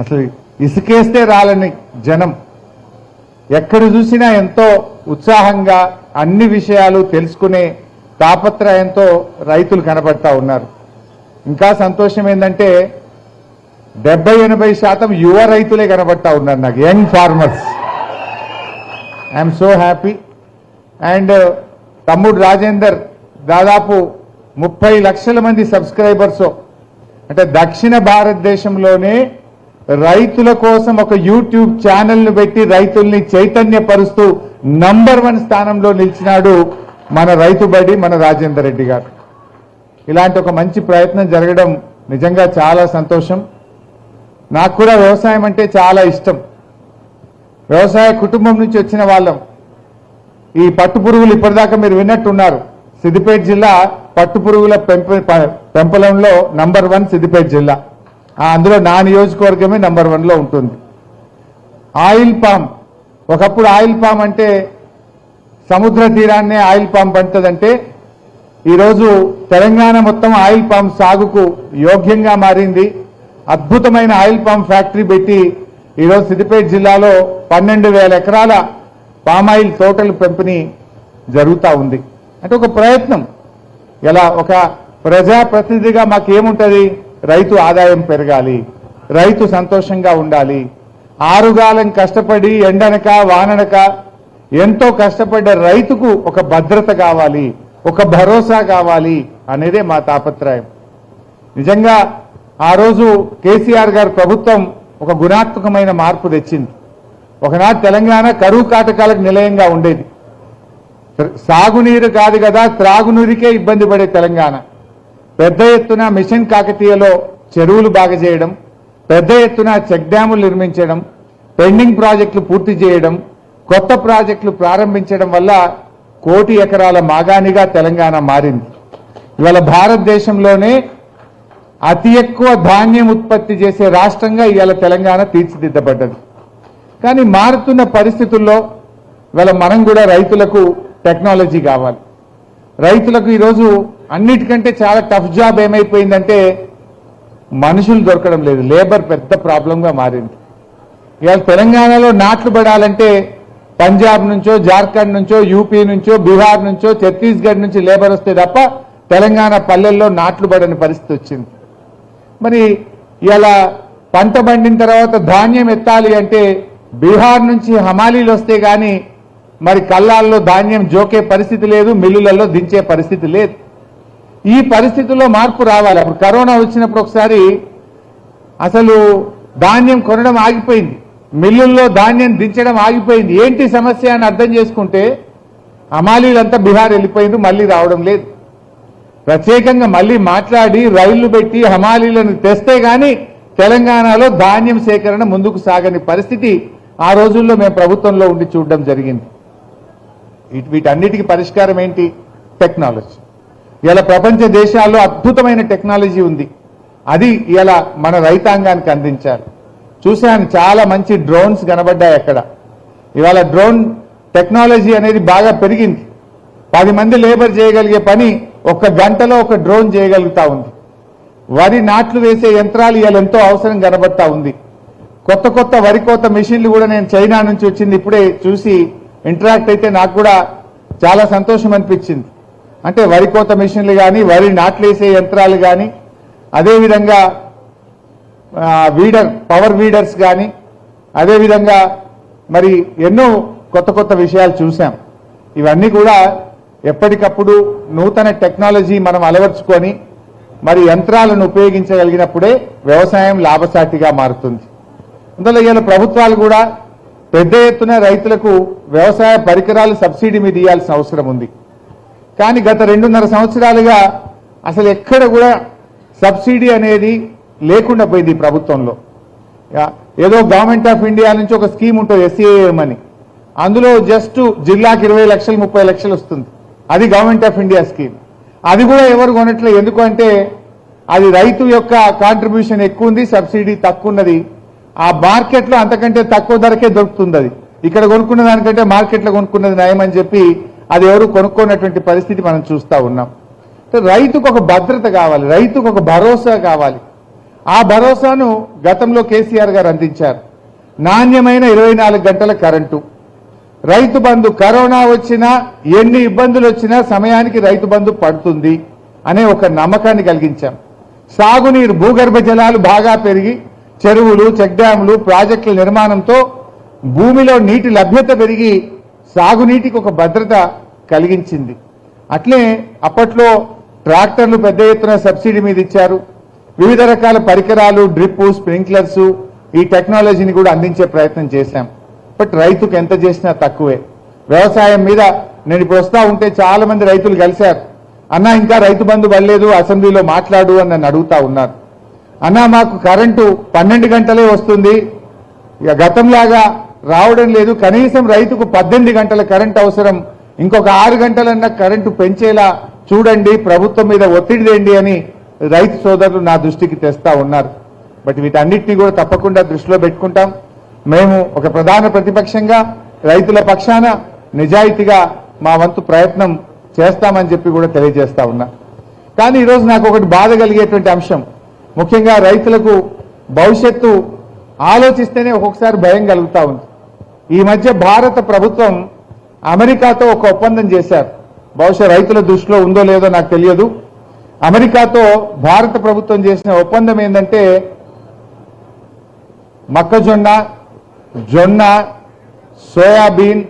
అసలు ఇసుకేస్తే రాలని జనం ఎక్కడ చూసినా ఎంతో ఉత్సాహంగా అన్ని విషయాలు తెలుసుకునే తాపత్రయంతో రైతులు కనబడతా ఉన్నారు. ఇంకా సంతోషం ఏంటంటే 70-80% యువ రైతులే కనబడతా ఉన్నారు నాకు, young farmers. I'm so happy. And తమ్ముడు రాజేందర్ దాదాపు 30 లక్షల మంది సబ్స్క్రైబర్స్, అంటే దక్షిణ భారతదేశంలోనే రైతుల కోసం ఒక యూట్యూబ్ ఛానల్ను పెట్టి రైతుల్ని చైతన్యపరుస్తూ నంబర్ 1 స్థానంలో నిలిచినాడు మన రైతు బడి మన రాజేందర్ రెడ్డి గారు. ఇలాంటి ఒక మంచి ప్రయత్నం జరగడం నిజంగా చాలా సంతోషం. నాకు కూడా వ్యవసాయం అంటే చాలా ఇష్టం. వ్యవసాయ కుటుంబం నుంచి వచ్చిన వాళ్ళం. ఈ పట్టు పురుగులు ఇప్పటిదాకా మీరు విన్నట్టున్నారు, సిద్దిపేట జిల్లా పట్టు పురుగుల పెంపలంలో నంబర్ 1 సిద్దిపేట జిల్లా. అందులో నా నియోజకవర్గమే నంబర్ 1లో ఉంటుంది. ఆయిల్ పామ్, ఒకప్పుడు ఆయిల్ పామ్ అంటే సముద్ర తీరాన్నే ఆయిల్ పామ్ పండుతుందంటే ఈరోజు తెలంగాణ మొత్తం ఆయిల్ పామ్ సాగుకు యోగ్యంగా మారింది. అద్భుతమైన ఆయిల్ పామ్ ఫ్యాక్టరీ పెట్టి ఈరోజు సిద్దిపేట జిల్లాలో 12,000 ఎకరాల పామాయిల్ తోటలు పెంపిణీ జరుగుతూ ఉంది. అంటే ఒక ప్రయత్నం. ఇలా ఒక ప్రజాప్రతినిధిగా మాకేముంటుంది, రైతు ఆదాయం పెరగాలి, రైతు సంతోషంగా ఉండాలి. ఆరుగాలం కష్టపడి ఎండనక వాననక ఎంతో కష్టపడ్డ రైతుకు ఒక భద్రత కావాలి, ఒక భరోసా కావాలి అనేదే మా తాపత్రయం. నిజంగా ఆ రోజు కేసీఆర్ గారి ప్రభుత్వం ఒక గుణాత్మకమైన మార్పు తెచ్చింది. ఒకనాడు తెలంగాణ కరువు కాటకాలకు నిలయంగా ఉండేది. సాగునీరు కాదు కదా, త్రాగునీరుకే ఇబ్బంది పడే తెలంగాణ. పెద్ద ఎత్తున మిషన్ కాకతీయలో చెరువులు బాగా చేయడం, పెద్ద ఎత్తున చెక్ డ్యాములు నిర్మించడం, పెండింగ్ ప్రాజెక్టులు పూర్తి చేయడం, కొత్త ప్రాజెక్టులు ప్రారంభించడం వల్ల 1 కోటి ఎకరాల మాగాణిగా తెలంగాణ మారింది. ఇవాళ భారతదేశంలోనే అతి ఎక్కువ ధాన్యం ఉత్పత్తి చేసే రాష్ట్రంగా ఇవాళ తెలంగాణ తీర్చిదిద్దబడ్డది. కానీ మారుతున్న పరిస్థితుల్లో ఇవాళ మనం కూడా రైతులకు టెక్నాలజీ కావాలి. రైతులకు ఈరోజు అన్నిటికంటే చాలా టఫ్ జాబ్ ఏమైపోయిందంటే మనుషులు దొరకడం లేదు. లేబర్ పెద్ద ప్రాబ్లంగా మారింది. ఇవాళ తెలంగాణలో నాట్లు పడాలంటే పంజాబ్ నుంచో, జార్ఖండ్ నుంచో, యూపీ నుంచో, బీహార్ నుంచో, ఛత్తీస్గఢ్ నుంచి లేబర్ వస్తే తప్ప తెలంగాణ పల్లెల్లో నాట్లు పడని పరిస్థితి వచ్చింది. మరి ఇలా పంట పండిన తర్వాత ధాన్యం ఎత్తాలి అంటే బీహార్ నుంచి హమాలీలు వస్తే గాని మరి కల్లాల్లో ధాన్యం జోకే పరిస్థితి లేదు, మిల్లులలో దించే పరిస్థితి లేదు. ఈ పరిస్థితుల్లో మార్పు రావాలి. అప్పుడు కరోనా వచ్చినప్పుడు ఒకసారి అసలు ధాన్యం కొనడం ఆగిపోయింది, మిల్లుల్లో ధాన్యం దించడం ఆగిపోయింది. ఏంటి సమస్య అని అర్థం చేసుకుంటే హమాలీలంతా బీహార్ వెళ్ళిపోయింది, మళ్ళీ రావడం లేదు. ప్రత్యేకంగా మళ్ళీ మాట్లాడి రైళ్లు పెట్టి హమాలీలను తెస్తే గాని తెలంగాణలో ధాన్యం సేకరణ ముందుకు సాగని పరిస్థితి ఆ రోజుల్లో మేము ప్రభుత్వంలో ఉండి చూడడం జరిగింది. వీటన్నిటికీ పరిష్కారం ఏంటి? టెక్నాలజీ. ఇలా ప్రపంచ దేశాల్లో అద్భుతమైన టెక్నాలజీ ఉంది, అది ఇలా మన రైతాంగానికి అందించాలి. చూశాను, చాలా మంచి డ్రోన్స్ కనబడ్డాయి అక్కడ. ఇవాళ డ్రోన్ టెక్నాలజీ అనేది బాగా పెరిగింది. 10 మంది లేబర్ చేయగలిగే పని 1 గంటలో ఒక డ్రోన్ చేయగలుగుతా ఉంది. వరి నాట్లు వేసే యంత్రాలు ఇవాళ ఎంతో అవసరం కనబడతా ఉంది. కొత్త కొత్త వరి కోత మిషన్లు కూడా నేను చైనా నుంచి వచ్చింది ఇప్పుడే చూసి ఇంటరాక్ట్ అయితే నాకు కూడా చాలా సంతోషం అనిపించింది. అంటే వరి కోత మిషన్లు కానీ, వరి నాట్లు వేసే యంత్రాలు కానీ, అదేవిధంగా పవర్ వీడర్స్ కానీ, అదేవిధంగా మరి ఎన్నో కొత్త కొత్త విషయాలు చూసాం. ఇవన్నీ కూడా ఎప్పటికప్పుడు నూతన టెక్నాలజీ మనం అలవర్చుకొని మరి యంత్రాలను ఉపయోగించగలిగినప్పుడే వ్యవసాయం లాభసాటిగా మారుతుంది. అందులో ఇవాళ ప్రభుత్వాలు కూడా పెద్ద ఎత్తున రైతులకు వ్యవసాయ పరికరాలు సబ్సిడీ మీద ఇవ్వాల్సిన అవసరం ఉంది. కానీ గత 2.5 సంవత్సరాలుగా అసలు ఎక్కడ కూడా సబ్సిడీ అనేది లేకుండా పోయింది ఈ ప్రభుత్వంలో. ఏదో గవర్నమెంట్ ఆఫ్ ఇండియా నుంచి ఒక స్కీమ్ ఉంటుంది SAM అని, అందులో జస్ట్ జిల్లాకి 20 లక్షలు 30 లక్షలు వస్తుంది. అది గవర్నమెంట్ ఆఫ్ ఇండియా స్కీమ్. అది కూడా ఎవరు కొనట్లేదు. ఎందుకు అంటే అది రైతు యొక్క కాంట్రిబ్యూషన్ ఎక్కువ ఉంది, సబ్సిడీ తక్కువ ఉన్నది. ఆ మార్కెట్లో అంతకంటే తక్కువ ధరకే దొరుకుతుంది. అది ఇక్కడ కొనుక్కున్న దానికంటే మార్కెట్లో కొనుక్కున్నది నయమని చెప్పి అది ఎవరు కొనుక్కున్నటువంటి పరిస్థితి మనం చూస్తూ ఉన్నాం. రైతుకు ఒక భద్రత కావాలి, రైతుకు ఒక భరోసా కావాలి. ఆ భరోసాను గతంలో కేసీఆర్ గారు అందించారు. నాణ్యమైన 24 గంటల కరెంటు, రైతు బంధు, కరోనా వచ్చినా ఎన్ని ఇబ్బందులు వచ్చినా సమయానికి రైతు బంధు పడుతుంది అనే ఒక నమ్మకాన్ని కలిగించాం. సాగునీరు, భూగర్భ జలాలు బాగా పెరిగి చెరువులు, చెక్ డ్యాములు, ప్రాజెక్టుల నిర్మాణంతో భూమిలో నీటి లభ్యత పెరిగి సాగునీటికి ఒక భద్రత కలిగించింది. అట్లే అప్పట్లో ట్రాక్టర్లు పెద్ద ఎత్తున సబ్సిడీ మీద ఇచ్చారు. వివిధ రకాల పరికరాలు, డ్రిప్, స్ప్రింక్లర్స్, ఈ టెక్నాలజీని కూడా అందించే ప్రయత్నం చేశాం. బట్ రైతుకు ఎంత చేసినా తక్కువే. వ్యవసాయం మీద నేను ఇప్పుడు వస్తా ఉంటే చాలా మంది రైతులు కలిశారు. అన్నా ఇంకా రైతు బంధు పడలేదు, అసెంబ్లీలో మాట్లాడు అని నన్ను అడుగుతా ఉన్నారు. అన్నా మాకు కరెంటు 12 గంటలే వస్తుంది, ఇక గతంలాగా రావడం లేదు, కనీసం రైతుకు 18 గంటల కరెంటు అవసరం, ఇంకొక 6 గంటలన్నా కరెంటు పెంచేలా చూడండి, ప్రభుత్వం మీద ఒత్తిడి తేండి అని రైతు సోదరులు నా దృష్టికి తెస్తా ఉన్నారు. బట్ వీటన్నిటినీ కూడా తప్పకుండా దృష్టిలో పెట్టుకుంటాం. మేము ఒక ప్రధాన ప్రతిపక్షంగా రైతుల పక్షాన నిజాయితీగా మా వంతు ప్రయత్నం చేస్తామని చెప్పి కూడా తెలియజేస్తా ఉన్నా. కానీ ఈరోజు నాకు ఒకటి బాధ కలిగేటువంటి అంశం, ముఖ్యంగా రైతులకు భవిష్యత్తు ఆలోచిస్తేనే ఒక్కొక్కసారి భయం కలుగుతా ఉంది. ఈ మధ్య భారత ప్రభుత్వం అమెరికాతో ఒక ఒప్పందం చేశారు. బహుశా రైతుల దృష్టిలో ఉందో లేదో నాకు తెలియదు. అమెరికాతో భారత ప్రభుత్వం చేసిన ఒప్పందం ఏంటంటే మొక్కజొన్న, జొన్న, సోయాబీన్,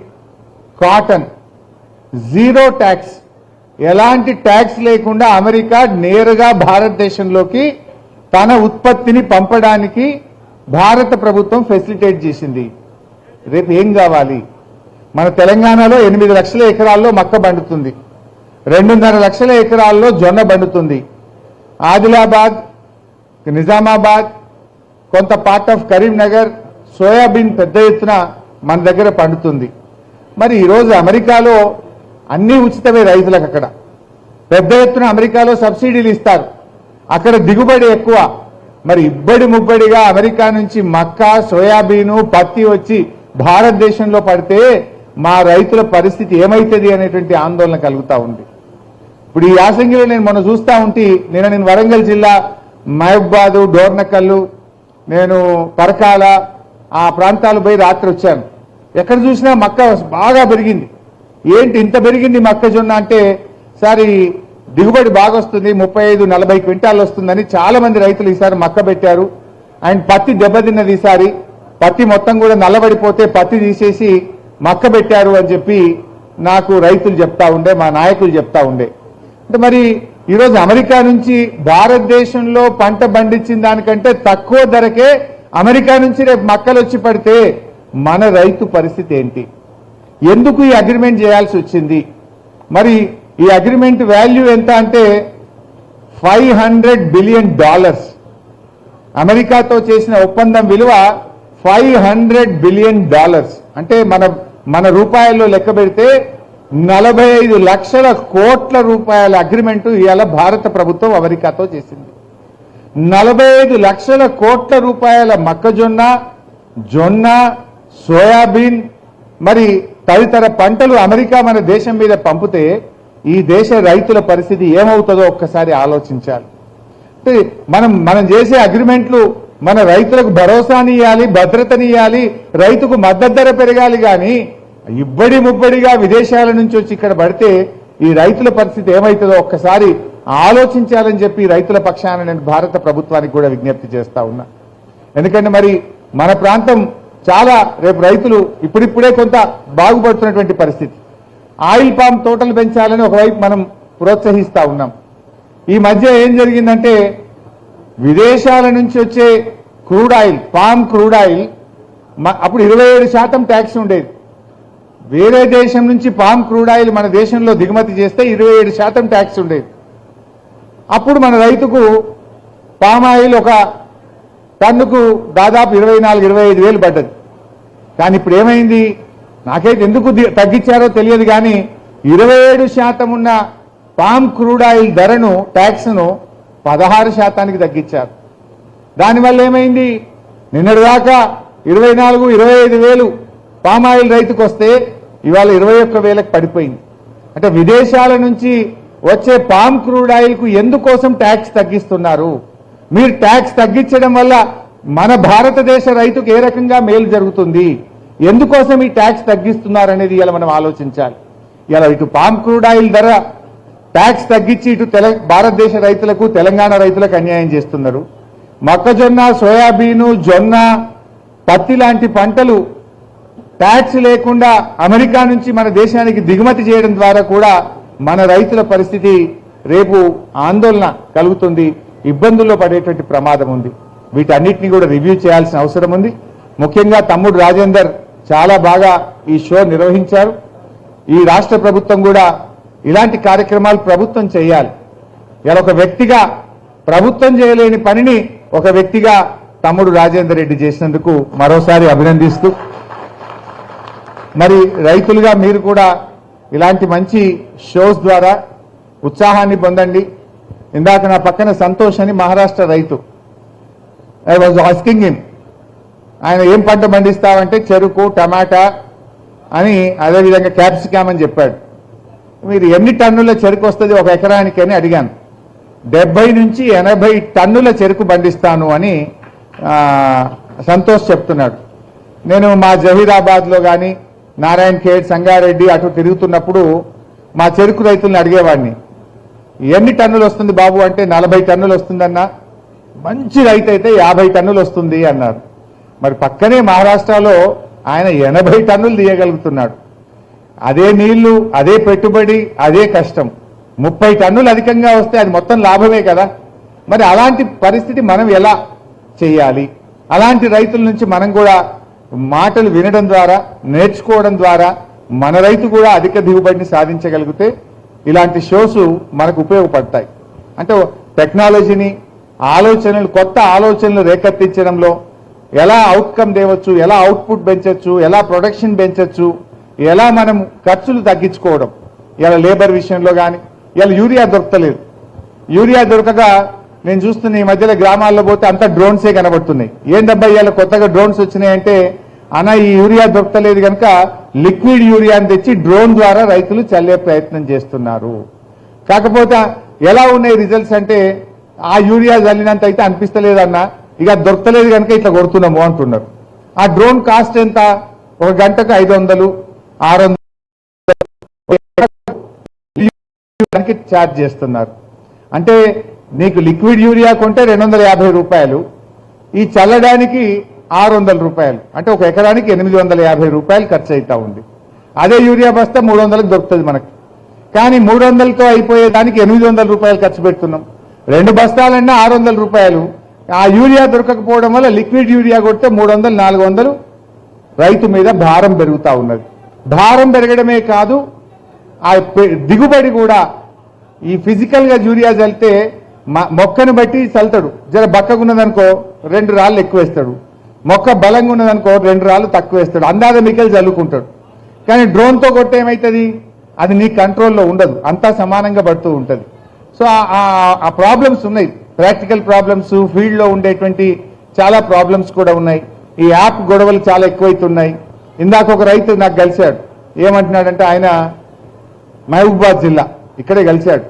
కాటన్ జీరో ట్యాక్స్, ఎలాంటి ట్యాక్స్ లేకుండా అమెరికా నేరుగా భారతదేశంలోకి తన ఉత్పత్తిని పంపడానికి భారత ప్రభుత్వం ఫెసిలిటేట్ చేసింది. రేపు ఏం కావాలి? మన తెలంగాణలో 8 లక్షల ఎకరాల్లో మక్క పండుతుంది, 2.5 లక్షల ఎకరాల్లో జొన్న పండుతుంది. ఆదిలాబాద్, నిజామాబాద్, కొంత పార్ట్ ఆఫ్ కరీంనగర్ సోయాబీన్ పెద్ద ఎత్తున మన దగ్గర పండుతుంది. మరి ఈరోజు అమెరికాలో అన్ని ఉచితమే రైతులకు. అక్కడ పెద్ద ఎత్తున అమెరికాలో సబ్సిడీలు ఇస్తారు, అక్కడ దిగుబడి ఎక్కువ. మరి ఇబ్బడి ముబ్బడిగా అమెరికా నుంచి మక్క, సోయాబీను, పత్తి వచ్చి భారతదేశంలో పడితే మా రైతుల పరిస్థితి ఏమైతుంది అనేటువంటి ఆందోళన కలుగుతా ఉంది. ఇప్పుడు ఈ యాసంగిలో నేను మొన్న చూస్తా ఉంటే, నేను వరంగల్ జిల్లా మహబూబాదు, డోర్నకల్లు, నేను పరకాల ఆ ప్రాంతాలు పోయి రాత్రి వచ్చాను. ఎక్కడ చూసినా మక్క బాగా పెరిగింది. ఏంటి ఇంత పెరిగింది మొక్కజొన్న అంటే, సార్ ఈ దిగుబడి బాగా వస్తుంది, 35-40 క్వింటాలు వస్తుందని చాలా మంది రైతులు ఈసారి మక్క పెట్టారు. అండ్ పత్తి దెబ్బతిన్నది, ఈసారి పత్తి మొత్తం కూడా నల్లబడిపోతే పత్తి తీసేసి మక్క పెట్టారు అని చెప్పి నాకు రైతులు చెప్తా ఉండే, మా నాయకులు చెప్తా ఉండే. అంటే మరి ఈరోజు అమెరికా నుంచి భారతదేశంలో పంట పండించిన దానికంటే తక్కువ ధరకే అమెరికా నుంచి రేపు మక్కలు వచ్చి పడితే మన రైతు పరిస్థితి ఏంటి? ఎందుకు ఈ అగ్రిమెంట్ చేయాల్సి వచ్చింది? మరి ఈ అగ్రిమెంట్ వాల్యూ ఎంత అంటే $500 బిలియన్. అమెరికాతో చేసిన ఒప్పందం విలువ $500 బిలియన్. అంటే మన రూపాయల్లో లెక్క పెడితే 45 లక్షల కోట్ల రూపాయల అగ్రిమెంటు ఇవాళ భారత ప్రభుత్వం అమెరికాతో చేసింది. 45 లక్షల కోట్ల రూపాయల మొక్కజొన్న, జొన్న, సోయాబీన్ మరి తదితర పంటలు అమెరికా మన దేశం మీద పంపితే ఈ దేశ రైతుల పరిస్థితి ఏమవుతుందో ఒక్కసారి ఆలోచించాలి. అంటే మనం చేసే అగ్రిమెంట్లు మన రైతులకు భరోసానియాలి, భద్రతనియాలి, రైతుకు మద్దతు ధర పెరగాలి. కానీ ఇబ్బడి ముబ్బడిగా విదేశాల నుంచి వచ్చి ఇక్కడ పడితే ఈ రైతుల పరిస్థితి ఏమవుతుందో ఒక్కసారి ఆలోచించాలని చెప్పి రైతుల పక్షాన నేను భారత ప్రభుత్వానికి కూడా విజ్ఞప్తి చేస్తా ఉన్నా. ఎందుకంటే మరి మన ప్రాంతం చాలా రేపు రైతులు ఇప్పుడిప్పుడే కొంత బాగుపడుతున్నటువంటి పరిస్థితి. ఆయిల్ పామ్ తోటలు పెంచాలని ఒకవైపు మనం ప్రోత్సహిస్తా ఉన్నాం. ఈ మధ్య ఏం జరిగిందంటే విదేశాల నుంచి వచ్చే crude oil, palm crude oil అప్పుడు 27% ట్యాక్స్ ఉండేది. వేరే దేశం నుంచి పామ్ క్రూడ్ ఆయిల్ మన దేశంలో దిగుమతి చేస్తే 27% ట్యాక్స్ ఉండేది. అప్పుడు మన రైతుకు పామ్ ఆయిల్ ఒక టన్నుకు దాదాపు 24-25 వేలు పడ్డది. కానీ ఇప్పుడు ఏమైంది? నాకైతే ఎందుకు తగ్గించారో తెలియదు, కానీ 27% ఉన్న పామ్ క్రూడ్ ఆయిల్ ధరను, ట్యాక్స్ను 16%కి తగ్గించారు. దానివల్ల ఏమైంది? నిన్నటిదాకా 24-25 వేలు పామ్ ఆయిల్ రైతుకు వస్తే ఇవాళ 21 వేలకు పడిపోయింది. అంటే విదేశాల నుంచి వచ్చే పామ్ క్రూడ్ ఆయిల్ కు ఎందుకోసం ట్యాక్స్ తగ్గిస్తున్నారు? మీరు ట్యాక్స్ తగ్గించడం వల్ల మన భారతదేశ రైతుకు ఏ రకంగా మేలు జరుగుతుంది, ఎందుకోసం ఈ ట్యాక్స్ తగ్గిస్తున్నారనేది ఇలా మనం ఆలోచించాలి. ఇలా ఇటు పామ్ క్రూడ్ ఆయిల్ ధర ట్యాక్స్ తగ్గించి ఇటు భారతదేశ రైతులకు తెలంగాణ రైతులకు అన్యాయం చేస్తున్నారు. మొక్కజొన్న, సోయాబీను, జొన్న, పత్తి లాంటి పంటలు ట్యాక్స్ లేకుండా అమెరికా నుంచి మన దేశానికి దిగుమతి చేయడం ద్వారా కూడా మన రైతుల పరిస్థితి రేపు ఆందోళన కలుగుతుంది, ఇబ్బందుల్లో పడేటువంటి ప్రమాదం ఉంది. వీటన్నిటిని కూడా రివ్యూ చేయాల్సిన అవసరం ఉంది. ముఖ్యంగా తమ్ముడు రాజేందర్ చాలా బాగా ఈ షో నిర్వహించారు. ఈ రాష్ట్ర ప్రభుత్వం కూడా ఇలాంటి కార్యక్రమాలు ప్రభుత్వం చేయాలి. ఇలా ఒక వ్యక్తిగా ప్రభుత్వం చేయలేని పనిని ఒక వ్యక్తిగా తమ్ముడు రాజేందర్ రెడ్డి చేసినందుకు మరోసారి అభినందిస్తూ, మరి రైతులుగా మీరు కూడా ఇలాంటి మంచి షోస్ ద్వారా ఉత్సాహాన్ని పొందండి. ఇందాక నా పక్కన సంతోష్ అని మహారాష్ట్ర రైతు, ఐ వాజ్ ఆస్కింగ్ హిమ్, ఆయన ఏం పంట పండిస్తావంటే చెరుకు, టమాటా అని, అదేవిధంగా క్యాప్సికమ్ అని చెప్పాడు. మీరు ఎన్ని టన్నుల చెరుకు వస్తుంది ఒక ఎకరానికి అని అడిగాను. 70 నుంచి 80 టన్నుల చెరుకు పండిస్తాను అని సంతోష్ చెప్తున్నాడు. నేను మా జహీరాబాద్లో కానీ నారాయణ్ ఖేడ్, సంగారెడ్డి అటు తిరుగుతున్నప్పుడు మా చెరుకు రైతులను అడిగేవాడిని, ఎన్ని టన్నులు వస్తుంది బాబు అంటే 40 టన్నులు వస్తుందన్నా, మంచి రైతు అయితే 50 టన్నులు వస్తుంది అన్నారు. మరి పక్కనే మహారాష్ట్రలో ఆయన 80 టన్నులు తీయగలుగుతున్నాడు. అదే నీళ్లు, అదే పెట్టుబడి, అదే కష్టం. 30 టన్నులు అధికంగా వస్తే అది మొత్తం లాభమే కదా. మరి అలాంటి పరిస్థితి మనం ఎలా చేయాలి? అలాంటి రైతుల నుంచి మనం కూడా మాటలు వినడం ద్వారా, నేర్చుకోవడం ద్వారా మన రైతు కూడా అధిక దిగుబడిని సాధించగలిగితే ఇలాంటి షోస్ మనకు ఉపయోగపడతాయి. అంటే టెక్నాలజీని, ఆలోచనలు, కొత్త ఆలోచనలు రేకెత్తించడంలో ఎలా అవుట్కమ్ తేవచ్చు, ఎలా అవుట్పుట్ పెంచవచ్చు, ఎలా ప్రొడక్షన్ పెంచవచ్చు, ఎలా మనం ఖర్చులు తగ్గించుకోవడం. ఇలా లేబర్ విషయంలో కానీ, ఇలా యూరియా దొరకలేదు. యూరియా దొరకక నేను చూస్తున్న ఈ మధ్యలో గ్రామాల్లో పోతే అంతా డ్రోన్సే కనబడుతున్నాయి. ఏందబ్బా ఇలా కొత్తగా డ్రోన్స్ వచ్చినాయంటే, అన్న ఈ యూరియా దొరకలేదు కనుక లిక్విడ్ యూరియాని తెచ్చి డ్రోన్ ద్వారా రైతులు చల్లే ప్రయత్నం చేస్తున్నారు. కాకపోతే ఎలా ఉన్నాయి రిజల్ట్స్ అంటే, ఆ యూరియా చల్లినంత అయితే అనిపిస్తలేదన్నా, ఇక దొరకలేదు కనుక ఇట్లా కొడుతున్నాము అంటున్నారు. ఆ డ్రోన్ కాస్ట్ ఎంత? ఒక గంటకు 500, 600 ఛార్జ్ చేస్తున్నారు. అంటే నీకు లిక్విడ్ యూరియా కొంటే 250 రూపాయలు, ఈ చల్లడానికి 600 రూపాయలు, అంటే ఒక ఎకరానికి 850 రూపాయలు ఖర్చు అవుతా ఉంది. అదే యూరియా బస్తా 300కి దొరుకుతుంది మనకి. కానీ 300తో అయిపోయేదానికి 800 రూపాయలు ఖర్చు పెడుతున్నాం. 2 బస్తాలన్నా 600 రూపాయలు. ఆ యూరియా దొరకకపోవడం వల్ల లిక్విడ్ యూరియా కొడితే 300, 400 రైతు మీద భారం పెరుగుతూ ఉన్నది. భారం పెరగడమే కాదు, ఆ దిగుబడి కూడా. ఈ ఫిజికల్ గా యూరియా చల్లితే మొక్కను బట్టి చల్తాడు. జర బక్కగున్నదనుకో 2 రాళ్ళు ఎక్కువ వేస్తాడు, మొక్క బలంగా ఉన్నదనుకో 2 రాళ్ళు తక్కువ వేస్తాడు, అందాజ మికలు చల్లుకుంటాడు. కానీ డ్రోన్తో కొట్టే ఏమవుతుంది, అది నీ కంట్రోల్లో ఉండదు, అంతా సమానంగా పడుతూ ఉంటుంది. సో ఆ ప్రాబ్లమ్స్ ఉన్నాయి, ప్రాక్టికల్ ప్రాబ్లమ్స్, ఫీల్డ్లో ఉండేటువంటి చాలా ప్రాబ్లమ్స్ కూడా ఉన్నాయి. ఈ యాప్ గొడవలు చాలా ఎక్కువైతున్నాయి. ఇందాక ఒక రైతు నాకు కలిశాడు, ఏమంటున్నాడంటే ఆయన మహబూబాబాద్ జిల్లా ఇక్కడే కలిశాడు.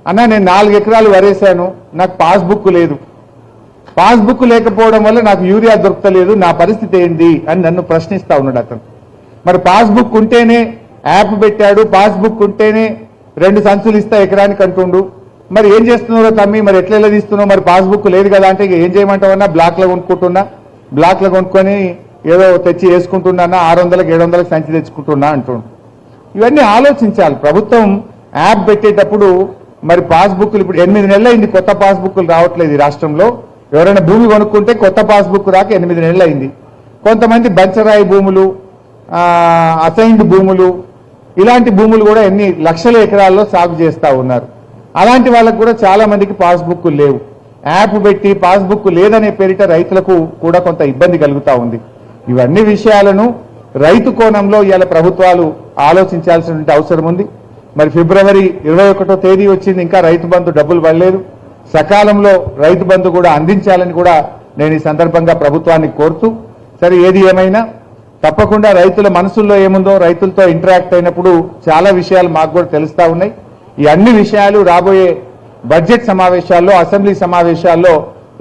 అన్న నేను 4 ఎకరాలు వరేశాను, నాకు పాస్బుక్ లేదు, పాస్బుక్ లేకపోవడం వల్ల నాకు యూరియా దొరకలేదు, నా పరిస్థితి ఏంటి అని నన్ను ప్రశ్నిస్తా ఉన్నాడు అతను. మరి పాస్బుక్ ఉంటేనే యాప్ పెట్టాడు, పాస్బుక్ ఉంటేనే 2 సంచులు ఇస్తా ఎకరానికి అంటుండు. మరి ఏం చేస్తున్నారో తమ్మి, మరి ఎట్లా తీస్తున్నావు, మరి పాస్బుక్ లేదు కదా అంటే ఏం చేయమంటావన్నా, బ్లాక్లో కొనుక్కుంటున్నా, బ్లాక్లో కొనుక్కొని ఏదో తెచ్చి వేసుకుంటున్నా, 600కి 700కి సంచి తెచ్చుకుంటున్నా అంటుండు. ఇవన్నీ ఆలోచించాలి. ప్రభుత్వం యాప్ పెట్టేటప్పుడు మరి పాస్బుక్లు ఇప్పుడు 8 నెలలు అయింది, కొత్త పాస్బుక్లు రావట్లేదు ఈ రాష్ట్రంలో. ఎవరైనా భూమి కొనుక్కుంటే కొత్త పాస్బుక్ రాక 8 నెలలు అయింది. కొంతమంది బంచరాయి భూములు, అసైన్డ్ భూములు, ఇలాంటి భూములు కూడా ఎన్ని లక్షల ఎకరాల్లో సాగు చేస్తూ ఉన్నారు. అలాంటి వాళ్ళకు కూడా చాలా మందికి పాస్బుక్లు లేవు. యాప్ పెట్టి పాస్బుక్ లేదనే పేరిట రైతులకు కూడా కొంత ఇబ్బంది కలుగుతూ ఉంది. ఇవన్నీ విషయాలను రైతు కోణంలో ఇవాళ ప్రభుత్వాలు ఆలోచించాల్సిన అవసరం ఉంది. మరి ఫిబ్రవరి 21వ తేదీ వచ్చింది, ఇంకా రైతు బంధు డబ్బులు పడలేదు. సకాలంలో రైతు బంధు కూడా అందించాలని కూడా నేను ఈ సందర్భంగా ప్రభుత్వాన్ని కోరుతూ, సరే ఏది ఏమైనా తప్పకుండా రైతుల మనసుల్లో ఏముందో రైతులతో ఇంటరాక్ట్ అయినప్పుడు చాలా విషయాలు మాకు కూడా తెలుస్తా ఉన్నాయి. ఈ అన్ని విషయాలు రాబోయే బడ్జెట్ సమావేశాల్లో, అసెంబ్లీ సమావేశాల్లో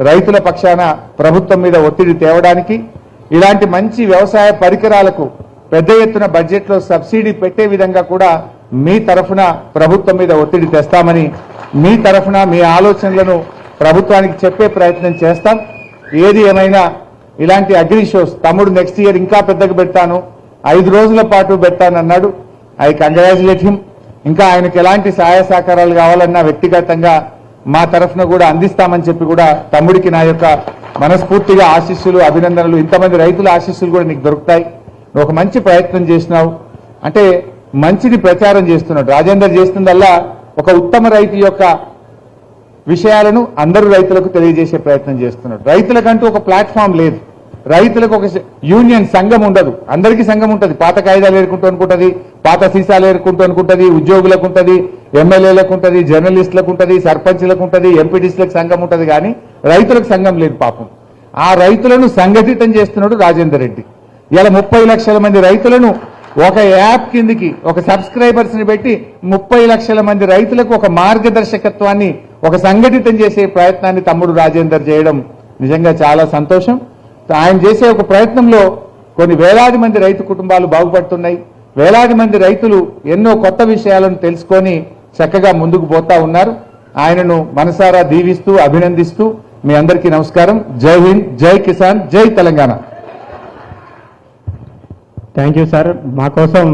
రైతుల పక్షాన ప్రభుత్వం మీద ఒత్తిడి తేవడానికి, ఇలాంటి మంచి వ్యవసాయ పరికరాలకు పెద్ద ఎత్తున బడ్జెట్లో సబ్సిడీ పెట్టే విధంగా కూడా మీ తరఫున ప్రభుత్వం మీద ఒత్తిడి తెస్తామని, మీ తరఫున మీ ఆలోచనలను ప్రభుత్వానికి చెప్పే ప్రయత్నం చేస్తాం. ఏది ఏమైనా ఇలాంటి అగ్రి షోస్ తమ్ముడు నెక్స్ట్ ఇయర్ ఇంకా పెద్దగా పెడతాను, 5 రోజుల పాటు పెడతానన్నాడు. I congratulate him. ఇంకా ఆయనకు ఎలాంటి సహాయ సహకారాలు కావాలన్నా వ్యక్తిగతంగా మా తరఫున కూడా అందిస్తామని చెప్పి కూడా తమ్ముడికి నా యొక్క మనస్ఫూర్తిగా ఆశీస్సులు, అభినందనలు. ఇంతమంది రైతుల ఆశీస్సులు కూడా నీకు దొరుకుతాయి. నువ్వు ఒక మంచి ప్రయత్నం చేసినావు, అంటే మంచిని ప్రచారం చేస్తున్నాడు. రాజేందర్ చేస్తుందల్లా ఒక ఉత్తమ రైతు యొక్క విషయాలను అందరూ రైతులకు తెలియజేసే ప్రయత్నం చేస్తున్నాడు. రైతులకంటూ ఒక ప్లాట్ఫామ్ లేదు, రైతులకు ఒక యూనియన్ సంఘం ఉండదు. అందరికీ సంఘం ఉంటుంది, పాత కాయిదాలు ఏరుకుంటూ అనుకుంటుంది, పాత సీసాలు ఏరుకుంటూ అనుకుంటుంది, ఉద్యోగులకు ఉంటుంది, ఎమ్మెల్యేలకు ఉంటుంది, జర్నలిస్టులకు ఉంటుంది, సర్పంచ్లకు ఉంటుంది, ఎంపీటీసీలకు సంఘం ఉంటుంది. కానీ రైతులకు సంఘం లేదు పాపం. ఆ రైతులను సంఘటితం చేస్తున్నాడు రాజేందర్ రెడ్డి. ఇలా 30 లక్షల మంది రైతులను ఒక యాప్ కిందికి, ఒక సబ్స్క్రైబర్స్ ని పెట్టి 30 లక్షల మంది రైతులకు ఒక మార్గదర్శకత్వాన్ని, ఒక సంఘటితం చేసే ప్రయత్నాన్ని తమ్ముడు రాజేందర్ చేయడం నిజంగా చాలా సంతోషం. ఆయన చేసే ఒక ప్రయత్నంలో కొన్ని వేలాది మంది రైతు కుటుంబాలు బాగుపడుతున్నాయి. వేలాది మంది రైతులు ఎన్నో కొత్త విషయాలను తెలుసుకొని చక్కగా ముందుకు పోతా ఉన్నారు. ఆయనను మనసారా దీవిస్తూ అభినందిస్తూ మీ అందరికీ నమస్కారం. జై హింద్, జై కిసాన్, జై తెలంగాణ. Thank you sir. మా కోసం